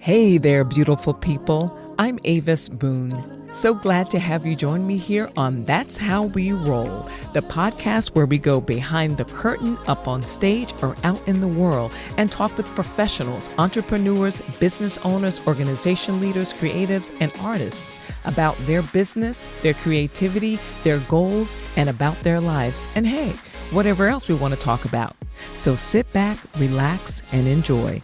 Hey there, beautiful people. I'm Avis Boone. So glad to have you join me here on That's How We Roll, the podcast where we go behind the curtain, up on stage, or out in the world and talk with professionals, entrepreneurs, business owners, organization leaders, creatives, and artists about their business, their creativity, their goals, and about their lives. And hey, whatever else we want to talk about. So sit back, relax, and enjoy.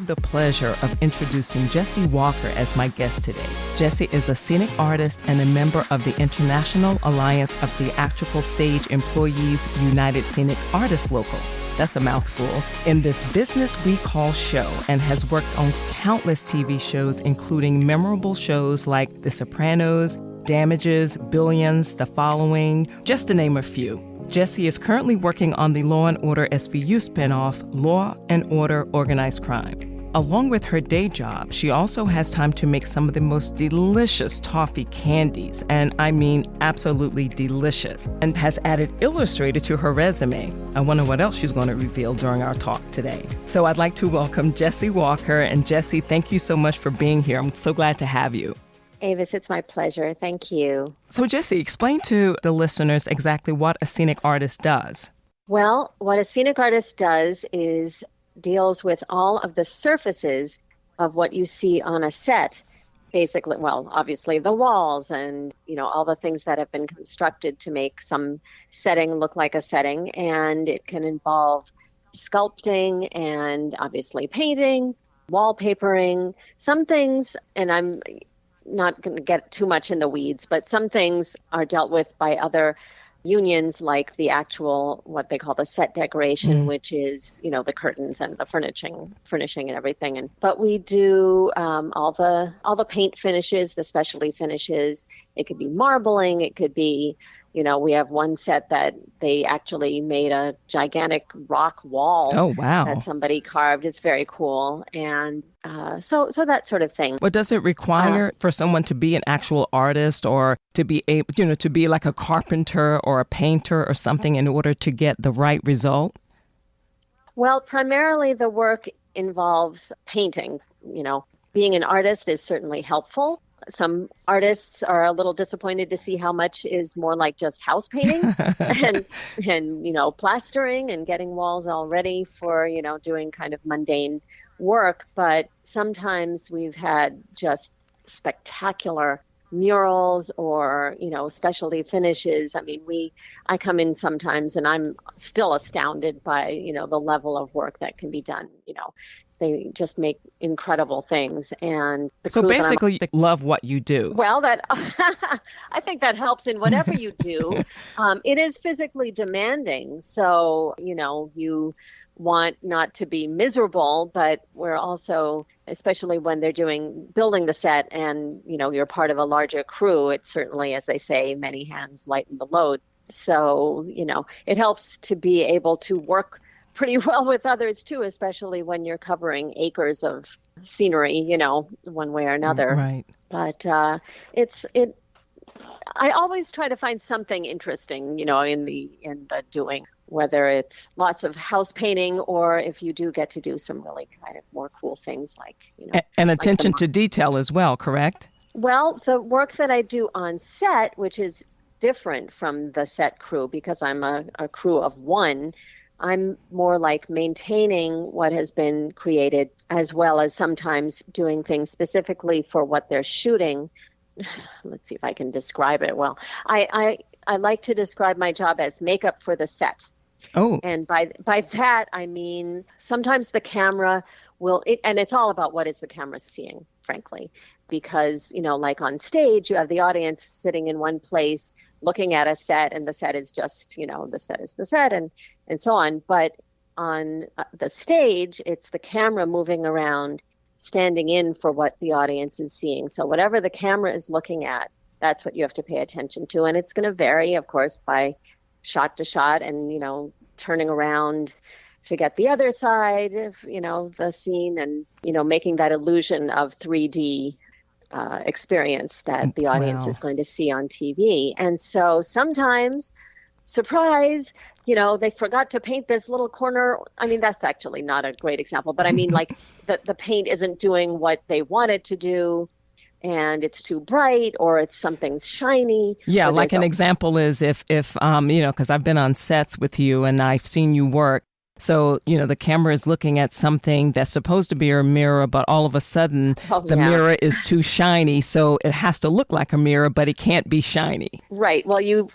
The pleasure of introducing Jessie Walker as my guest today. Jessie is a scenic artist and a member of the International Alliance of Theatrical Stage Employees United Scenic Artists Local. That's a mouthful. In this business we call show, and has worked on countless TV shows, including memorable shows like The Sopranos, Damages, Billions, The Following, just to name a few. Jessie is currently working on the Law & Order SVU spinoff, Law & Order Organized Crime. Along with her day job, she also has time to make some of the most delicious toffee candies, and I mean absolutely delicious, and has added Illustrator to her resume. I wonder what else she's going to reveal during our talk today. So I'd like to welcome Jessie Walker, and Jessie, thank you so much for being here. I'm so glad to have you. Avis, it's my pleasure. Thank you. So Jessie, explain to the listeners exactly what a scenic artist does. Well, what a scenic artist does is deals with all of the surfaces of what you see on a set. Basically, well, obviously the walls and, all the things that have been constructed to make some setting look like a setting. And it can involve sculpting and obviously painting, wallpapering, some things, and I'm not going to get too much in the weeds, but some things are dealt with by other unions, like the actual, what they call the set decoration, which is, the curtains and the furnishing and everything. But we do all the paint finishes, the specialty finishes. It could be marbling. It could be, we have one set that they actually made a gigantic rock wall. Oh, wow. That somebody carved. It's very cool. And so that sort of thing. Well, does it require for someone to be an actual artist or to be able, to be like a carpenter or a painter or something in order to get the right result? Well, primarily the work involves painting. Being an artist is certainly helpful. Some artists are a little disappointed to see how much is more like just house painting and plastering and getting walls all ready for, doing kind of mundane work. But sometimes we've had just spectacular murals or, specialty finishes. I mean, I come in sometimes and I'm still astounded by, the level of work that can be done, They just make incredible things. And so basically, you love what you do. Well, that I think that helps in whatever you do. It is physically demanding. So, you want not to be miserable, but we're also, especially when they're building the set and, you're part of a larger crew, it's certainly, as they say, many hands lighten the load. So, it helps to be able to work pretty well with others too, especially when you're covering acres of scenery, one way or another. Right. But I always try to find something interesting, in the doing, whether it's lots of house painting or if you do get to do some really kind of more cool things like, and attention to detail as well, correct? Well, the work that I do on set, which is different from the set crew because I'm a crew of one, I'm more like maintaining what has been created, as well as sometimes doing things specifically for what they're shooting. Let's see if I can describe it well. I like to describe my job as makeup for the set. Oh. And by that, I mean, sometimes the camera and it's all about what is the camera seeing, frankly. Because, like on stage, you have the audience sitting in one place looking at a set, and the set is just, the set is the set and so on. But on the stage, it's the camera moving around, standing in for what the audience is seeing. So whatever the camera is looking at, that's what you have to pay attention to. And it's going to vary, of course, by shot to shot and, turning around to get the other side of, the scene and, making that illusion of 3D experience that the audience Wow. is going to see on TV. And so sometimes, surprise, they forgot to paint this little corner. I mean, that's actually not a great example, but I mean, like the paint isn't doing what they want it to do, and it's too bright, or it's something's shiny. Yeah, Or like an example is if because I've been on sets with you and I've seen you work. So, the camera is looking at something that's supposed to be a mirror, but all of a sudden the mirror is too shiny. So it has to look like a mirror, but it can't be shiny. Right. Well, you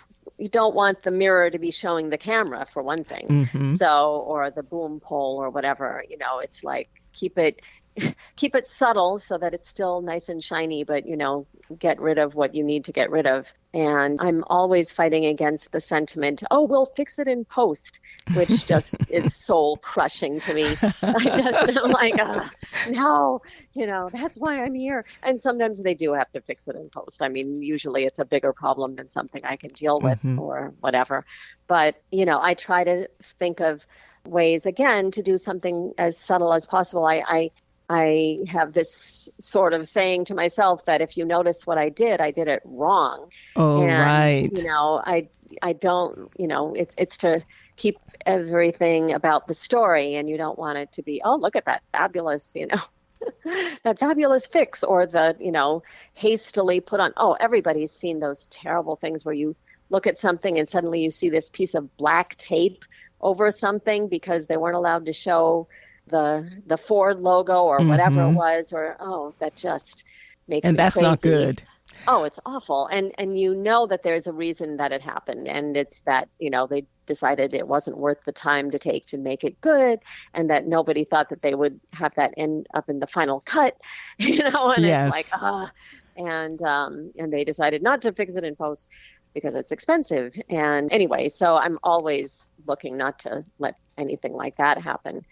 don't want the mirror to be showing the camera, for one thing. So, or the boom pole or whatever, it's like keep it subtle so that it's still nice and shiny, but get rid of what you need to get rid of. And I'm always fighting against the sentiment, oh, we'll fix it in post, which just is soul crushing to me. I'm like, no, that's why I'm here. And sometimes they do have to fix it in post. I mean, usually it's a bigger problem than something I can deal with or whatever. But, I try to think of ways, again, to do something as subtle as possible. I have this sort of saying to myself that if you notice what I did it wrong. Oh, and, right. I don't, it's to keep everything about the story, and you don't want it to be, oh, look at that fabulous, that fabulous fix, or the, hastily put on. Oh, everybody's seen those terrible things where you look at something and suddenly you see this piece of black tape over something because they weren't allowed to show the Ford logo or whatever it was, or that just makes me crazy. And that's not good. Oh, it's awful. And that there's a reason that it happened, and it's that they decided it wasn't worth the time to take to make it good, and that nobody thought that they would have that end up in the final cut, and Yes. It's like and they decided not to fix it in post because it's expensive. And anyway, so I'm always looking not to let anything like that happen.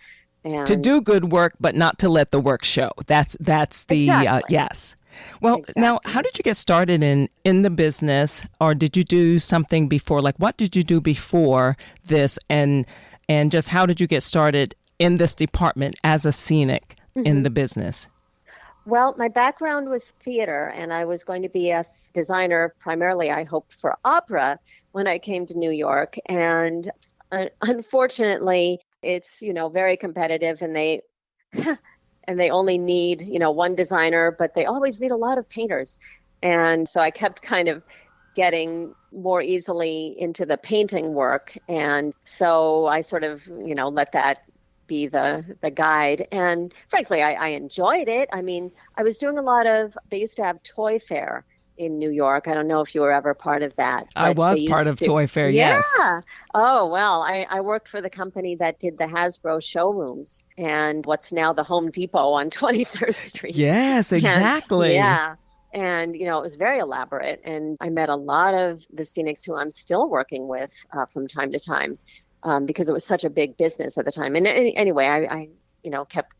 And to do good work, but not to let the work show. That's the exactly. Yes. Well, Now, how did you get started in the business, or did you do something before? Like, what did you do before this, and just how did you get started in this department as a scenic in the business? Well, my background was theater, and I was going to be a designer primarily, I hoped, for opera when I came to New York. And unfortunately, it's, very competitive, and they only need, one designer, but they always need a lot of painters. And so I kept kind of getting more easily into the painting work. And so I sort of, let that be the guide. And frankly, I enjoyed it. I mean, I was doing they used to have Toy Fair in New York. I don't know if you were ever part of that. I was part of Toy Fair, yes. Yeah. Oh, well, I worked for the company that did the Hasbro showrooms and what's now the Home Depot on 23rd Street. Yes, exactly. And, it was very elaborate. And I met a lot of the scenics who I'm still working with from time to time because it was such a big business at the time. And anyway, I kept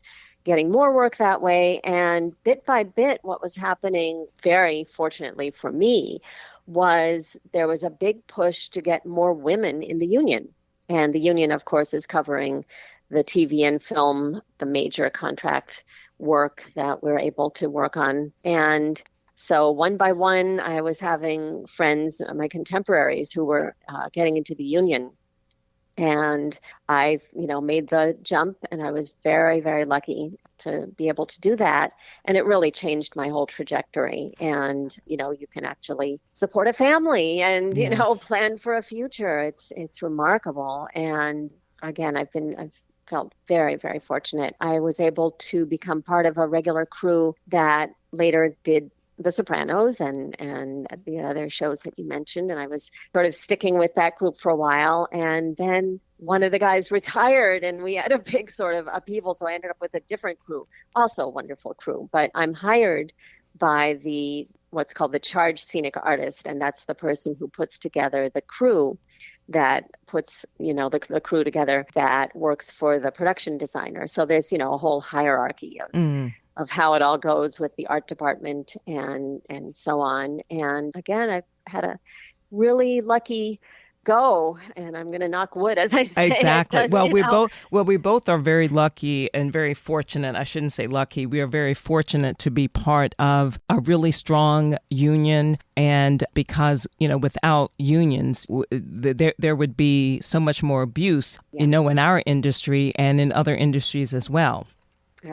getting more work that way. And bit by bit, what was happening, very fortunately for me, was there was a big push to get more women in the union. And the union, of course, is covering the TV and film, the major contract work that we're able to work on. And so one by one, I was having friends, my contemporaries, who were getting into the union. And I, made the jump, and I was very, very lucky to be able to do that. And it really changed my whole trajectory. And, you can actually support a family and, plan for a future. It's remarkable. And again, I've felt very, very fortunate. I was able to become part of a regular crew that later did the Sopranos and the other shows that you mentioned. And I was sort of sticking with that group for a while. And then one of the guys retired, and we had a big sort of upheaval. So I ended up with a different crew, also a wonderful crew. But I'm hired by what's called the charge scenic artist. And that's the person who puts together the crew that puts, the crew together that works for the production designer. So there's, a whole hierarchy of how it all goes with the art department and so on. And again, I've had a really lucky go, and I'm going to knock wood as I say it, Exactly. because, you know, We both are very lucky and very fortunate. I shouldn't say lucky. We are very fortunate to be part of a really strong union. And because, without unions, there would be so much more abuse, yeah, in our industry and in other industries as well.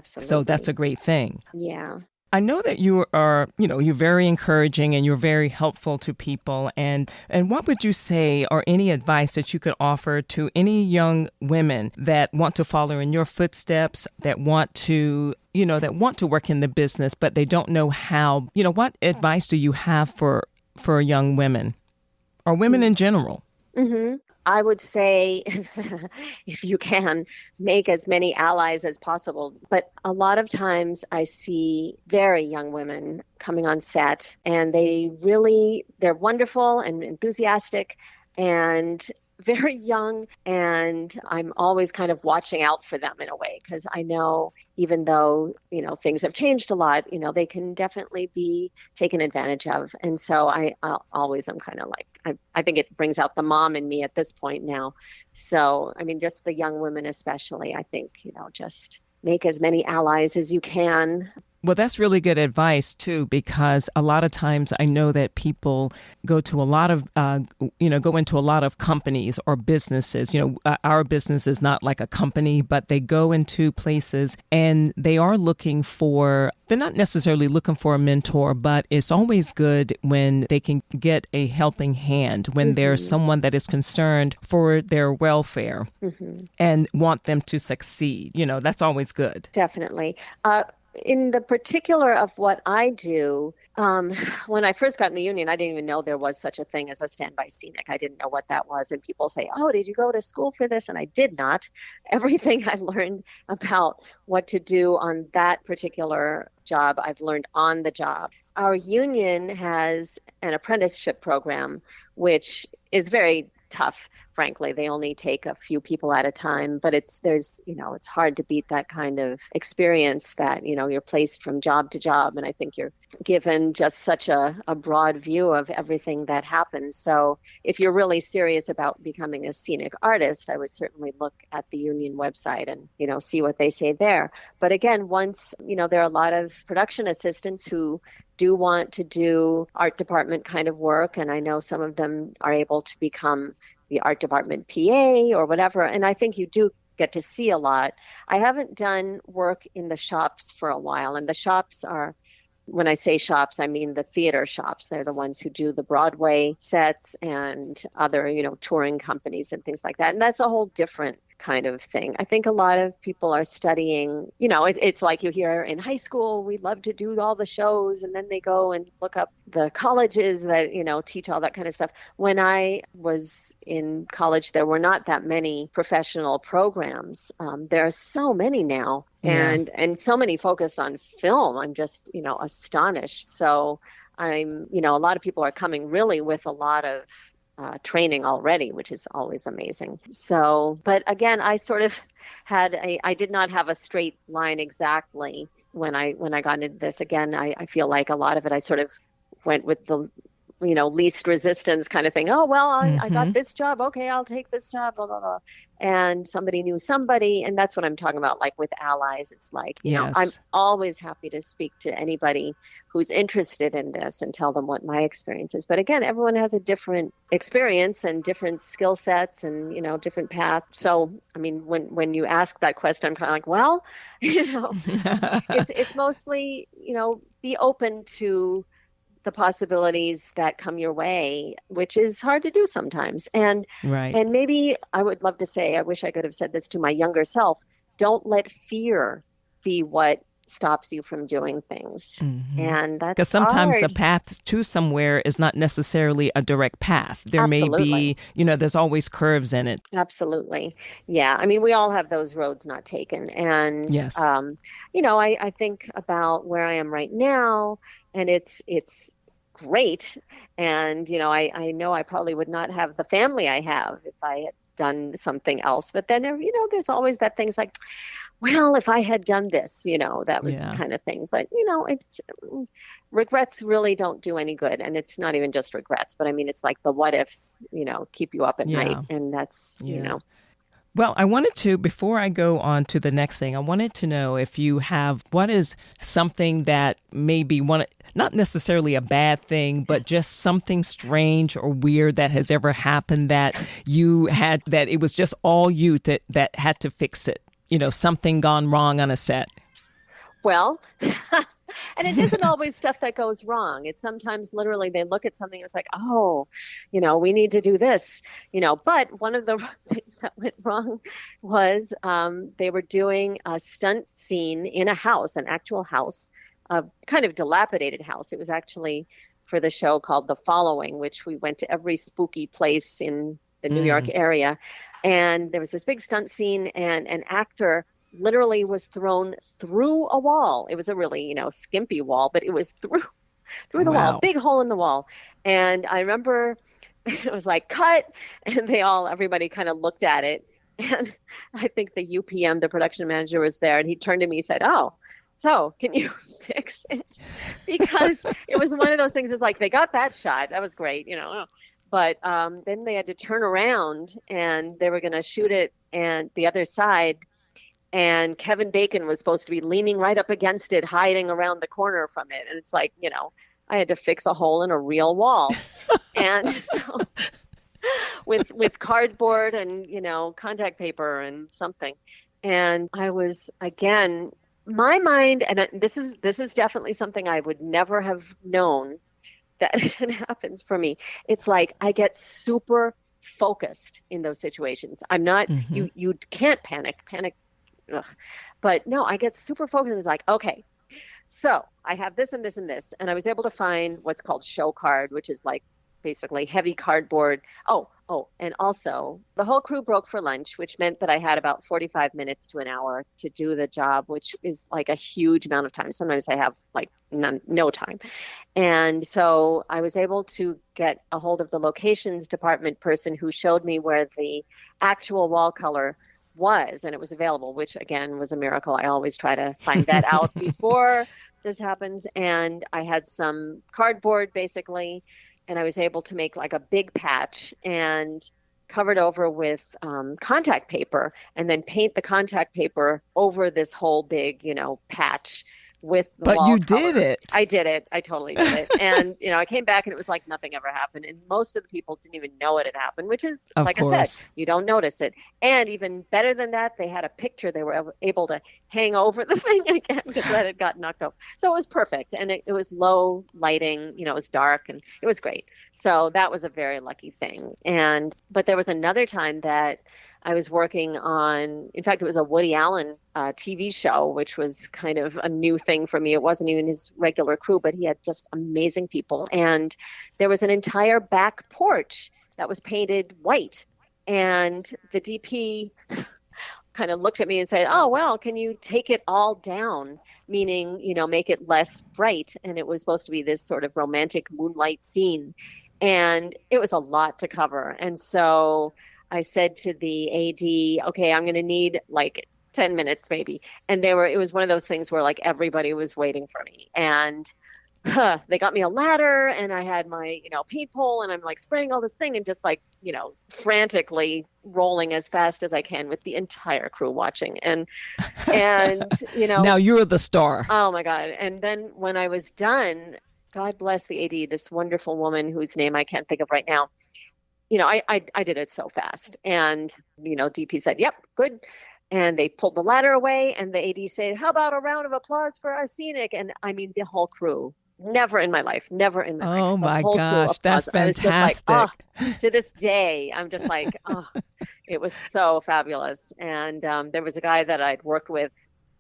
So that's a absolutely. great thing. Yeah. I know that you are, you're very encouraging and you're very helpful to people. And what would you say or any advice that you could offer to any young women that want to follow in your footsteps, that want to, work in the business, but they don't know how? What advice do you have for young women or women in general? Mm-hmm. I would say, if you can, make as many allies as possible. But a lot of times I see very young women coming on set, and they're wonderful and enthusiastic and very young. And I'm always kind of watching out for them in a way, because I know, even though, things have changed a lot, they can definitely be taken advantage of. And so I always am kind of like, I think it brings out the mom in me at this point now. So, I mean, just the young women especially, I think, just make as many allies as you can. Well, that's really good advice, too, because a lot of times I know that people go to a lot of, go into a lot of companies or businesses. Our business is not like a company, but they go into places and they're not necessarily looking for a mentor, but it's always good when they can get a helping hand, when there's someone that is concerned for their welfare and want them to succeed. That's always good. Definitely. In the particular of what I do, when I first got in the union, I didn't even know there was such a thing as a standby scenic. I didn't know what that was. And people say, "Oh, did you go to school for this?" And I did not. Everything I learned about what to do on that particular job, I've learned on the job. Our union has an apprenticeship program, which is very tough. Frankly, they only take a few people at a time, but it's hard to beat that kind of experience that, you're placed from job to job. And I think you're given just such a broad view of everything that happens. So if you're really serious about becoming a scenic artist, I would certainly look at the union website and, see what they say there. But again, once, there are a lot of production assistants who do want to do art department kind of work. And I know some of them are able to become the art department PA or whatever. And I think you do get to see a lot. I haven't done work in the shops for a while. And the shops are, when I say shops, I mean the theater shops. They're the ones who do the Broadway sets and other, touring companies and things like that. And that's a whole different kind of thing. I think a lot of people are studying, it's like you hear in high school, we love to do all the shows, and then they go and look up the colleges that, teach all that kind of stuff. When I was in college, there were not that many professional programs. There are so many now. Yeah. And so many focused on film. I'm just, astonished. So a lot of people are coming really with a lot of training already, which is always amazing. So, but again, I sort of I did not have a straight line exactly when I got into this. Again, I feel like a lot of it, I sort of went with the least resistance kind of thing. Oh, well, I got this job. Okay, I'll take this job, blah, blah, blah. And somebody knew somebody. And that's what I'm talking about. Like with allies, it's like, I'm Yes. always happy to speak to anybody who's interested in this and tell them what my experience is. But again, everyone has a different experience and different skill sets and, different paths. So, I mean, when you ask that question, I'm kind of like, well, it's mostly, be open to the possibilities that come your way, which is hard to do sometimes. And Right. and maybe I would love to say, I wish I could have said this to my younger self, don't let fear be what stops you from doing things. And Because that's sometimes the hard. path to somewhere is not necessarily a direct path. There may Absolutely. be, there's always curves in it. Absolutely. Yeah. I mean, we all have those roads not taken. And, Yes. I think about where I am right now, and it's great. And, I know I probably would not have the family I have if I had done something else. But then, there's always that thing's like, well, if I had done this, that would Yeah. kind of thing. But, it's regrets really don't do any good. And it's not even just regrets, but I mean, it's like the what ifs, keep you up at night. Yeah. And that's, Yeah. Well, I wanted to, before I go on to the next thing, I wanted to know if you have, what is something that maybe not necessarily a bad thing, but just something strange or weird that has ever happened that you had, that it was just all you that had to fix it, something gone wrong on a set. Well, and it isn't always stuff that goes wrong. It's sometimes literally they look at something and it's like, oh, we need to do this, But one of the things that went wrong was they were doing a stunt scene in a house, an actual house, a kind of dilapidated house. It was actually for the show called The Following, which we went to every spooky place in the New York area. And there was this big stunt scene, and an actor literally was thrown through a wall. It was a really, skimpy wall, but it was through the wall, big hole in the wall. And I remember it was like, cut. And everybody kind of looked at it. And I think the UPM, the production manager, was there, and he turned to me and said, oh, so can you fix it? Because it was one of those things, it's like, they got that shot. That was great, But then they had to turn around and they were going to shoot it and the other side. And Kevin Bacon was supposed to be leaning right up against it, hiding around the corner from it. And it's like, I had to fix a hole in a real wall. And so with cardboard and, contact paper and something. And I was, again, my mind, and this is definitely something I would never have known that happens for me. It's like I get super focused in those situations. I'm not, you can't panic. Ugh. But no, I get super focused. It's like, okay, so I have this and this and this. And I was able to find what's called show card, which is like basically heavy cardboard. Oh, and also the whole crew broke for lunch, which meant that I had about 45 minutes to an hour to do the job, which is like a huge amount of time. Sometimes I have like no time. And so I was able to get a hold of the locations department person who showed me where the actual wall color was, and it was available, which again was a miracle. I always try to find that out before this happens. And I had some cardboard basically, and I was able to make like a big patch and covered over with contact paper, and then paint the contact paper over this whole big, patch with the But wall you color. did it. I did it. I totally did it. And, I came back and it was like nothing ever happened. And most of the people didn't even know it had happened, which is, Of like course. I said, you don't notice it. And even better than that, they had a picture they were able to hang over the thing again because that had got knocked off. So it was perfect. And it was low lighting, it was dark and it was great. So that was a very lucky thing. But there was another time that I was working on, in fact, it was a Woody Allen TV show, which was kind of a new thing for me. It wasn't even his regular crew, but he had just amazing people. And there was an entire back porch that was painted white. And the DP kind of looked at me and said, oh, well, can you take it all down? Meaning, make it less bright. And it was supposed to be this sort of romantic moonlight scene. And it was a lot to cover. And so I said to the AD, okay, I'm going to need like 10 minutes maybe. And it was one of those things where like everybody was waiting for me. And they got me a ladder and I had my, paint pole and I'm like spraying all this thing and just like, frantically rolling as fast as I can with the entire crew watching. And Now you're the star. Oh my God. And then when I was done, God bless the AD, this wonderful woman whose name I can't think of right now. I did it so fast. And, DP said, yep, good. And they pulled the ladder away and the AD said, how about a round of applause for our Scenic? And I mean, the whole crew, never in my life. Oh my gosh, that's fantastic. I was just like, to this day, I'm just like, it was so fabulous. And there was a guy that I'd worked with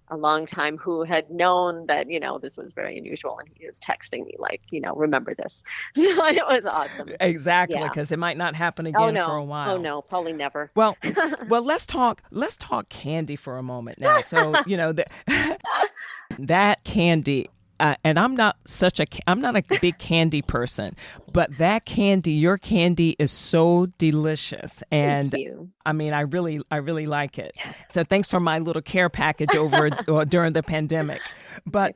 a long time who had known that, this was very unusual. And he was texting me like, remember this. So it was awesome. Exactly. Because it might not happen again for a while. Oh no, probably never. Well, let's talk candy for a moment now. So, that candy, and I'm not a big candy person, But that candy, your candy is so delicious. And Thank you. I mean, I really like it. So thanks for my little care package over during the pandemic. But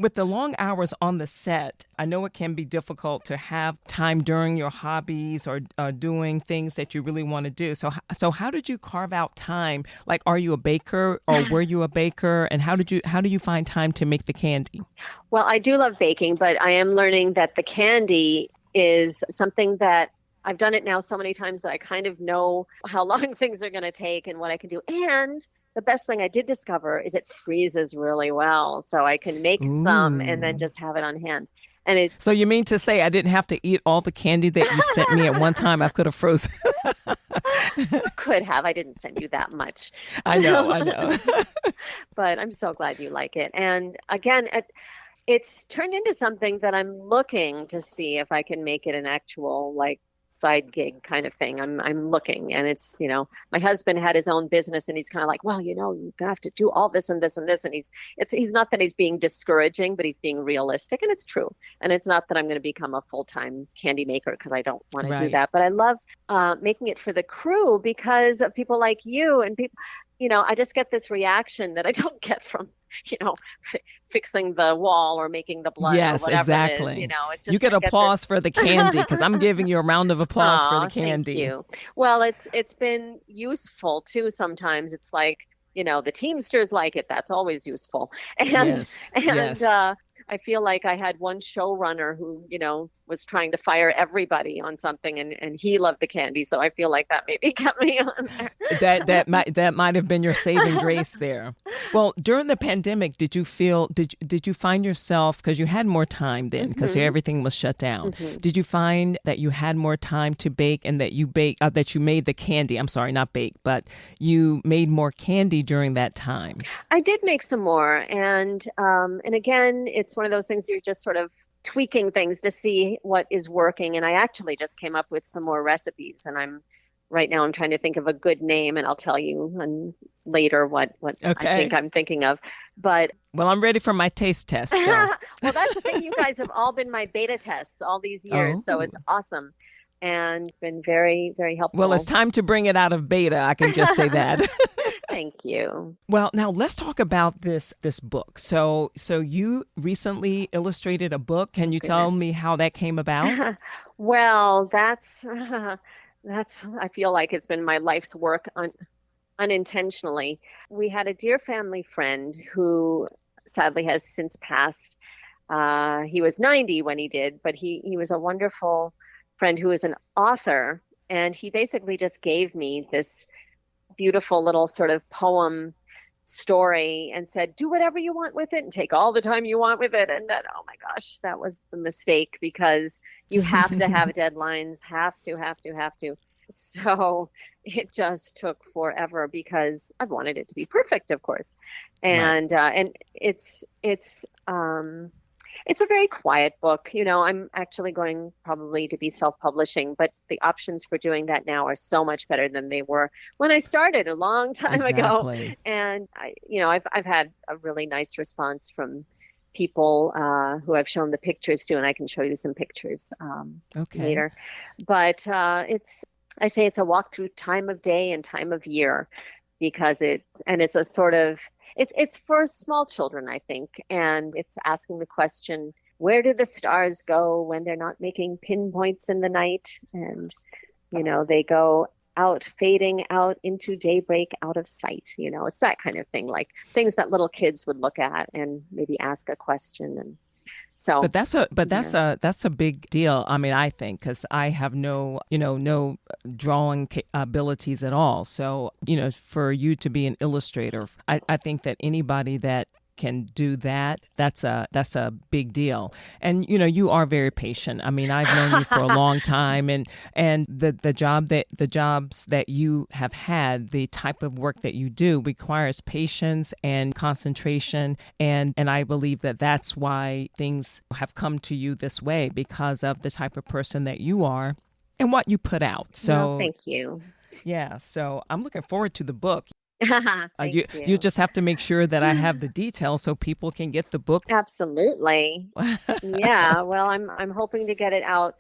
with the long hours on the set, I know it can be difficult to have time during your hobbies or doing things that you really want to do. So how did you carve out time? Like, are you a baker or were you a baker? And how do you find time to make the candy? Well, I do love baking, but I am learning that the candy is something that I've done it now so many times that I kind of know how long things are going to take and what I can do. And the best thing I did discover is it freezes really well. So I can make some and then Ooh. just have it on hand. And it's So you mean to say I didn't have to eat all the candy that you sent me at one time? I could have frozen. could have. I didn't send you that much. I know. But I'm so glad you like it. And again, it's turned into something that I'm looking to see if I can make it an actual like side gig kind of thing. I'm looking, and it's, my husband had his own business, and he's kind of like, well, you have to do all this and this and this, and he's not that he's being discouraging, but he's being realistic, and it's true. And it's not that I'm going to become a full-time candy maker, because I don't want to do Right. that, but I love making it for the crew because of people like you and people. I just get this reaction that I don't get from, fixing the wall or making the blood or Yes, whatever exactly. it is. It's just You get I get applause this. for the candy because I'm giving you a round of applause for Aw, the candy. thank you. Well, it's been useful too. Sometimes it's like, the Teamsters like it. That's always useful. And Yes, and yes. I feel like I had one showrunner who, was trying to fire everybody on something, and he loved the candy. So I feel like that maybe kept me on there. That might have been your saving grace there. Well, during the pandemic, did you find yourself, because you had more time then because hmm everything was shut down? hmm Did you find that you had more time to bake and that that you made the candy? I'm sorry, not bake, but you made more candy during that time. I did make some more, and again, it's one of those things you're just sort of tweaking things to see what is working. And I actually just came up with some more recipes, and right now I'm trying to think of a good name, and I'll tell you later what I think Okay. I'm thinking of. But Well, I'm ready for my taste test. So, well, that's the thing. You guys have all been my beta tests all these years, so oh. it's awesome, and it's been very, very Well, it's helpful. time to bring it out of beta. I can just say that. Thank you. Well, now let's talk about this book. So you recently illustrated a book. Can you tell Goodness. me how that came about? Well, that's I feel like it's been my life's work unintentionally. We had a dear family friend who sadly has since passed. He was 90 when he did, but he was a wonderful friend who is an author, and he basically just gave me this beautiful little sort of poem story and said, do whatever you want with it and take all the time you want with it. And then, oh my gosh, that was the mistake, because you have to have deadlines, have to. So it just took forever because I wanted it to be perfect, of course. Right. And it's a very quiet book. I'm actually going probably to be self-publishing, but the options for doing that now are so much better than they were when I started a long time ago. Exactly. And I've had a really nice response from people who I've shown the pictures to, and I can show you some pictures Okay. later. But I say it's a walk through time of day and time of year, because it's a sort of it's for small children, I think, and it's asking the question, where do the stars go when they're not making pinpoints in the night? And they go out, fading out into daybreak, out of sight. It's that kind of thing, like things that little kids would look at and maybe ask a question. And so, But yeah. that's a big deal. I mean, I think because I have no drawing abilities at all. So for you to be an illustrator, I think that anybody that can do that, that's a big deal. And you are very patient. I mean, I've known you for a long time, and the jobs that you have had, the type of work that you do requires patience and concentration, and I believe that that's why things have come to you this way, because of the type of person that you are and what you put out. Well, So thank you. yeah, so I'm looking forward to the book. Thank You you. just have to make sure that I have the details so people can get the book. Absolutely. Yeah, well, I'm hoping to get it out.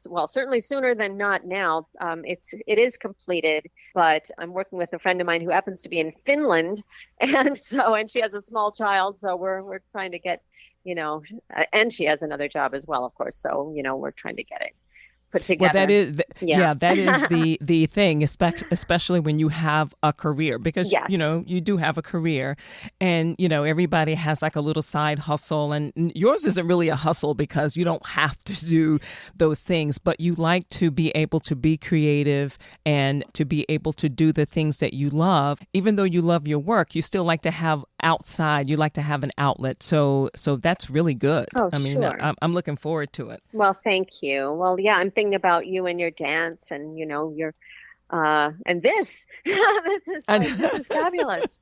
Well, certainly sooner than not now. It is completed, but I'm working with a friend of mine who happens to be in Finland, and she has a small child, so we're trying to get, and she has another job as well, of course. So we're trying to get it put Well, that together. is, Yeah. that is the thing, especially when you have a career, because Yes. you do have a career, and everybody has like a little side hustle, and yours isn't really a hustle because you don't have to do those things, but you like to be able to be creative and to be able to do the things that you love. Even though you love your work, you still like to have outside. You like to have an outlet. So that's really good. Oh, I mean, sure. I'm looking forward to it. Well, thank you. Well, yeah, I'm thinking about you and your dance and your and this this is fabulous.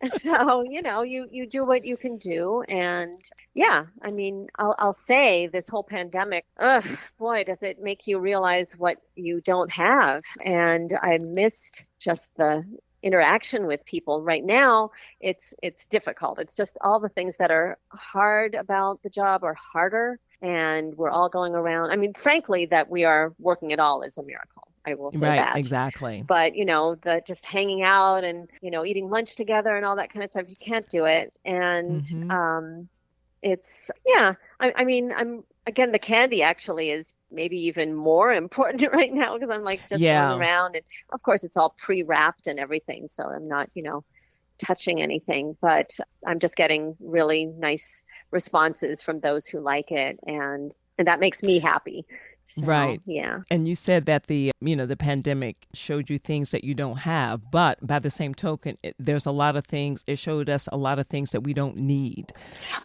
So, you do what you can do. And yeah, I mean, I'll say this whole pandemic, ugh, boy, does it make you realize what you don't have. And I missed just the interaction with people. Right now it's difficult. It's just all the things that are hard about the job are harder, and we're all going around. I mean, frankly, that we are working at all is a miracle. I will say Right, that. exactly. But the just hanging out and eating lunch together and all that kind of stuff, you can't do it. And Hmm. it's yeah. I mean, I'm again, the candy actually is maybe even more important right now because I'm like just going Yeah. around, and of course it's all pre-wrapped and everything, so I'm not touching anything, but I'm just getting really nice responses from those who like it, and that makes me happy. So Right. yeah. And you said that the pandemic showed you things that you don't have, but by the same token, there's a lot of things, it showed us a lot of things that we don't need.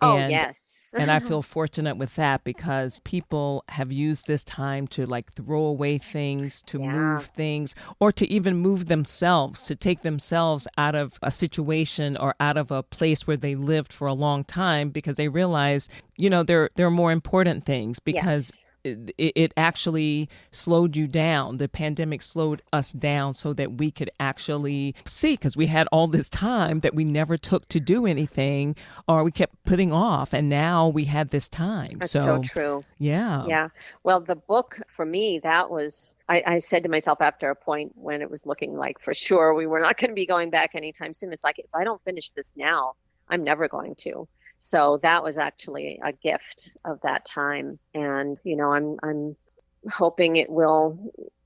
Oh And yes. and I feel fortunate with that because people have used this time to like throw away things, to Yeah. move things, or to even move themselves, to take themselves out of a situation or out of a place where they lived for a long time because they realize, there are more important things because Yes. it actually slowed you down. The pandemic slowed us down so that we could actually see, because we had all this time that we never took to do anything or we kept putting off. And now we had this time. That's so So, true. yeah. Yeah. Well, the book for me, that was, I said to myself after a point when it was looking like for sure we were not going to be going back anytime soon. It's like, if I don't finish this now, I'm never going to. So that was actually a gift of that time. And, I'm hoping it will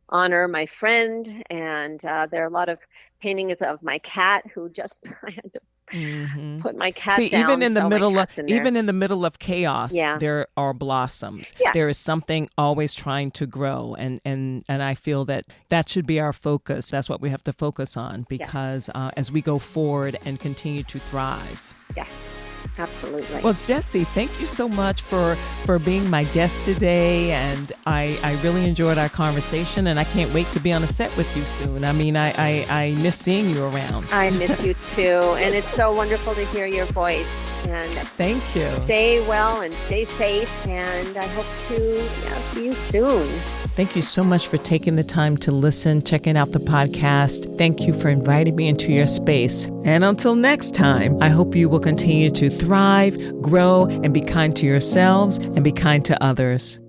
honor my friend. And there are a lot of paintings of my cat who just, I had to Hmm. put my See, cat down. So my cat's in there. even in the middle of chaos, Yeah. there are blossoms. There is Yes. something always trying to grow, and I feel that should be our focus. That's what we have to focus on Yes. because as we go forward and continue to thrive. Yes. Absolutely. Well, Jessie, thank you so much for being my guest today, and I really enjoyed our conversation, and I can't wait to be on a set with you soon. I mean, I miss seeing you around. I miss you too. And it's so wonderful to hear your voice. And Thank you. stay well and stay safe. And I hope to see you soon. Thank you so much for taking the time to listen, checking out the podcast. Thank you for inviting me into your space. And until next time, I hope you will continue to thrive, grow, and be kind to yourselves and be kind to others.